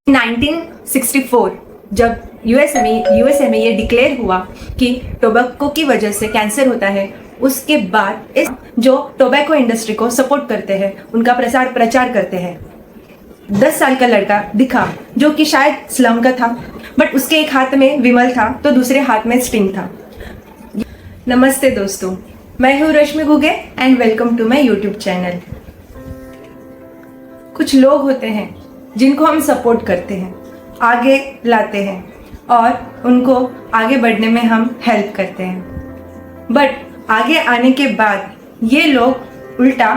1964 जब यूएसए में ये डिक्लेयर हुआ कि टोबैको की वजह से कैंसर होता है, उसके बाद इस जो टोबैको इंडस्ट्री को सपोर्ट करते हैं, उनका प्रचार करते हैं, 10 साल का लड़का दिखा जो कि शायद स्लम का था, बट उसके एक हाथ में विमल था तो दूसरे हाथ में स्टिंग था। नमस्ते दोस्तों, मैं हूँ Rashmi Ghuge and welcome to my YouTube channel. कुछ लोग होते हैं जिनको हम सपोर्ट करते हैं, आगे लाते हैं और उनको आगे बढ़ने में हम हेल्प करते हैं, बट आगे आने के बाद ये लोग उल्टा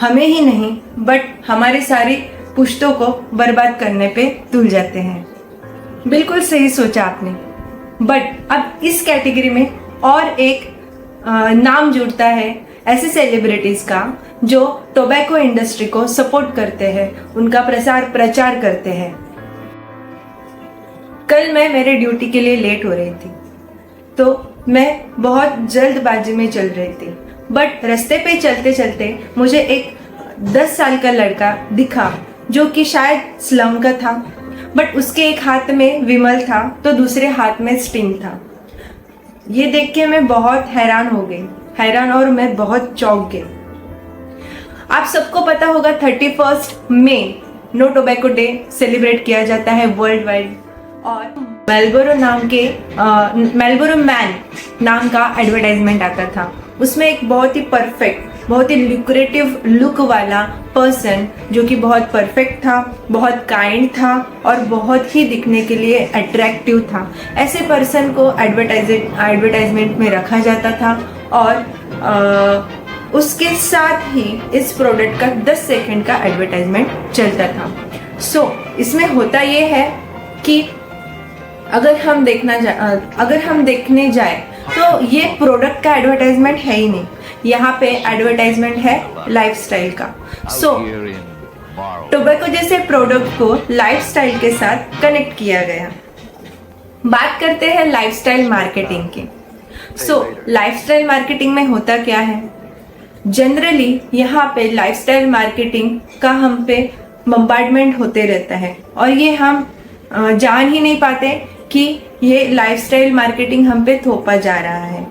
हमें ही नहीं बट हमारे सारी पुश्तों को बर्बाद करने पे तुल जाते हैं। बिल्कुल सही सोचा आपने, बट अब इस कैटेगरी में और एक नाम जुड़ता है ऐसे सेलिब्रिटीज का जो टोबैको इंडस्ट्री को सपोर्ट करते हैं, उनका प्रचार करते हैं। कल मैं मेरे ड्यूटी के लिए लेट हो रही थी, तो मैं बहुत जल्दबाजी में चल रही थी, बट रास्ते पे चलते चलते मुझे एक 10 साल का लड़का दिखा जो कि शायद स्लम का था, बट उसके एक हाथ में विमल था तो दूसरे हाथ में स्टिंग था। ये देख के मैं बहुत हैरान और मैं बहुत चौंक गई। आप सबको पता होगा 31 मई नो टोबैको डे सेलिब्रेट किया जाता है वर्ल्ड वाइड, और मेलबोरो मैन नाम का एडवर्टाइजमेंट आता था। उसमें एक बहुत ही परफेक्ट, बहुत ही लुक्रेटिव लुक वाला पर्सन जो कि बहुत परफेक्ट था, बहुत काइंड था और बहुत ही दिखने के लिए अट्रैक्टिव था, ऐसे पर्सन को एडवर्टाइजमेंट में रखा जाता था और उसके साथ ही इस प्रोडक्ट का 10 सेकंड का एडवर्टाइजमेंट चलता था। इसमें होता ये है कि अगर हम देखने जाए तो ये प्रोडक्ट का एडवर्टाइजमेंट है ही नहीं, यहाँ पे एडवर्टाइजमेंट है लाइफस्टाइल का। टोबैको जैसे प्रोडक्ट को लाइफस्टाइल के साथ कनेक्ट किया गया। बात करते हैं लाइफस्टाइल मार्केटिंग की। लाइफस्टाइल मार्केटिंग में होता क्या है? जनरली यहाँ पे लाइफस्टाइल मार्केटिंग का हम पे बम्बार्डमेंट होते रहता है और ये हम जान ही नहीं पाते कि ये लाइफस्टाइल मार्केटिंग हम पे थोपा जा रहा है।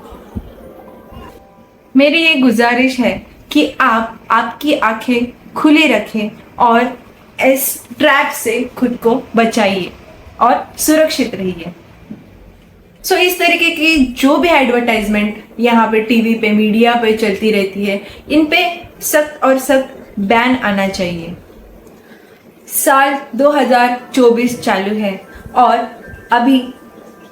मेरी ये गुजारिश है कि आप आपकी आंखें खुली रखें और इस ट्रैप से खुद को बचाइए और सुरक्षित रहिए। इस तरीके की जो भी एडवर्टाइजमेंट यहाँ पे टीवी पे, मीडिया पे चलती रहती है, इन पे सख्त बैन आना चाहिए। साल 2024 चालू है और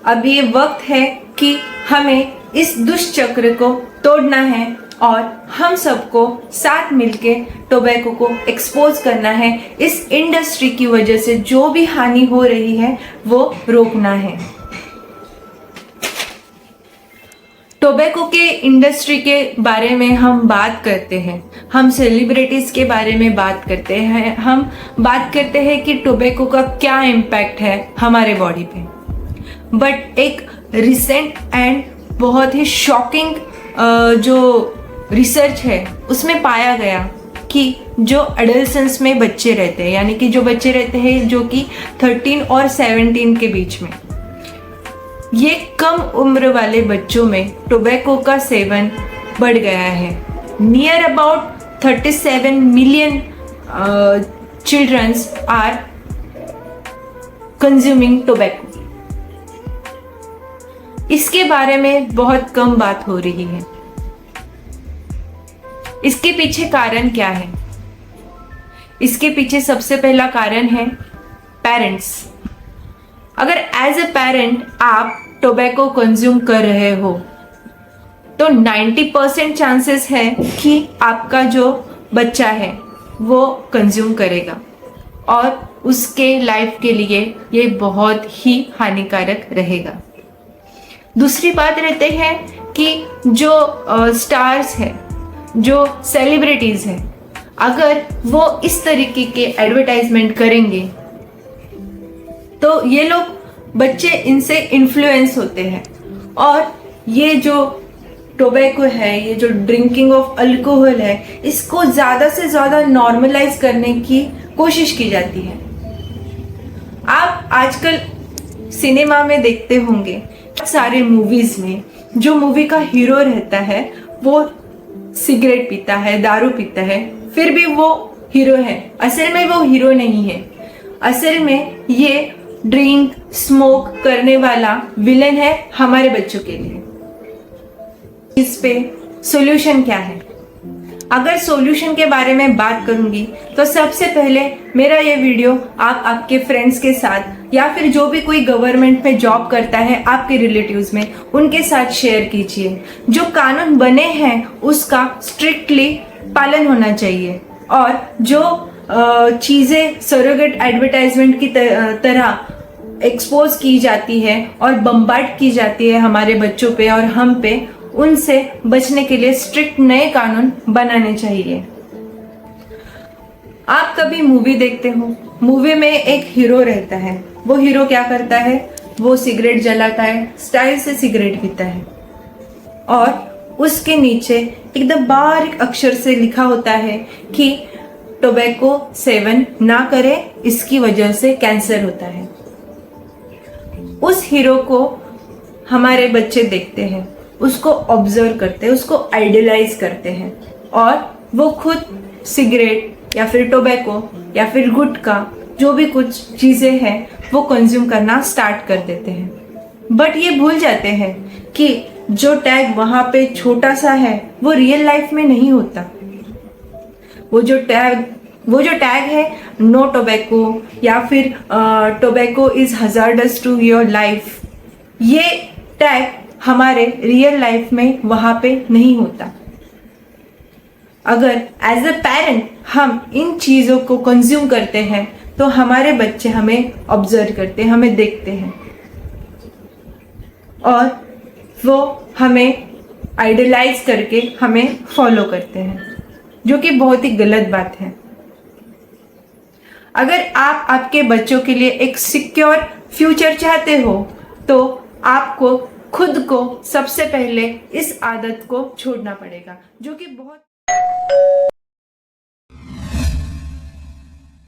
अभी वक्त है कि हमें इस दुष्चक्र को तोड़ना है और हम सबको साथ मिलके टोबैको को एक्सपोज करना है। इस इंडस्ट्री की वजह से जो भी हानि हो रही है वो रोकना है। टोबैको के इंडस्ट्री के बारे में हम बात करते हैं, हम सेलिब्रिटीज के बारे में बात करते हैं, हम बात करते हैं कि टोबैको का क्या इम्पैक्ट है हमारे बॉडी पे, बट एक रिसेंट एंड बहुत ही शॉकिंग जो रिसर्च है उसमें पाया गया कि जो एडोलेसेंस में बच्चे रहते हैं, यानी कि जो बच्चे रहते हैं जो कि 13 और 17 के बीच में, ये कम उम्र वाले बच्चों में टोबैको का सेवन बढ़ गया है। Near about 37 million childrens are consuming tobacco. इसके बारे में बहुत कम बात हो रही है। इसके पीछे कारण क्या है? इसके पीछे सबसे पहला कारण है पेरेंट्स। अगर एज ए पेरेंट आप टोबैको कंज्यूम कर रहे हो तो 90% चांसेस है कि आपका जो बच्चा है वो कंज्यूम करेगा और उसके लाइफ के लिए ये बहुत ही हानिकारक रहेगा। दूसरी बात रहते हैं कि जो स्टार्स है, जो सेलिब्रिटीज है, अगर वो इस तरीके के एडवर्टाइजमेंट करेंगे तो ये लोग बच्चे इनसे इन्फ्लुएंस होते हैं और ये जो टोबैको है, ये जो ड्रिंकिंग ऑफ अल्कोहल है, इसको ज़्यादा से ज़्यादा नॉर्मलाइज करने की कोशिश की जाती है। आजकल सिनेमा में देखते होंगे, सारे मूवीज में जो मूवी का हीरो रहता है वो सिगरेट पीता है, दारू पीता है, फिर भी वो हीरो है। असल में वो हीरो नहीं है, असल में ये ड्रिंक स्मोक करने वाला विलन है हमारे बच्चों के लिए। इस पे सॉल्यूशन क्या है? अगर सॉल्यूशन के बारे में बात करूंगी तो सबसे पहले मेरा ये वीडियो आप आपके फ्रेंड्स के साथ या फिर जो भी कोई गवर्नमेंट में जॉब करता है आपके रिलेटिव्स में, उनके साथ शेयर कीजिए। जो कानून बने हैं उसका स्ट्रिक्टली पालन होना चाहिए, और जो चीज़ें सरोगेट एडवर्टाइजमेंट की तरह एक्सपोज की जाती है और बम्बार्ड की जाती है हमारे बच्चों पे और हम पे, उनसे बचने के लिए स्ट्रिक्ट नए कानून बनाने चाहिए। आप कभी मूवी देखते हो, मूवी में एक हीरो रहता है, वो हीरो क्या करता है? वो सिगरेट जलाता है, स्टाइल से सिगरेट पीता है, और उसके नीचे एकदम बारीक अक्षर से लिखा होता है कि टोबैको सेवन ना करें, इसकी वजह से कैंसर होता है। उस हीरो को हमारे बच्चे देखते हैं, उसको ऑब्जर्व करते हैं, उसको आइडियलाइज करते हैं, और वो खुद सिगरेट या फिर टोबैको या फिर गुटखा जो भी कुछ चीज़ें हैं वो कंज्यूम करना स्टार्ट कर देते हैं। बट ये भूल जाते हैं कि जो टैग वहाँ पे छोटा सा है वो रियल लाइफ में नहीं होता। वो जो टैग है नो टोबैको या फिर tobacco is hazardous to your life, ये टैग हमारे रियल लाइफ में वहां पे नहीं होता। अगर एज अ पेरेंट हम इन चीज़ों को कंज्यूम करते हैं तो हमारे बच्चे हमें ऑब्जर्व करते हैं, हमें देखते हैं, और वो हमें आइडलाइज करके हमें फॉलो करते हैं, जो कि बहुत ही गलत बात है। अगर आप आपके बच्चों के लिए एक सिक्योर फ्यूचर चाहते हो तो आपको खुद को सबसे पहले इस आदत को छोड़ना पड़ेगा, जो कि बहुत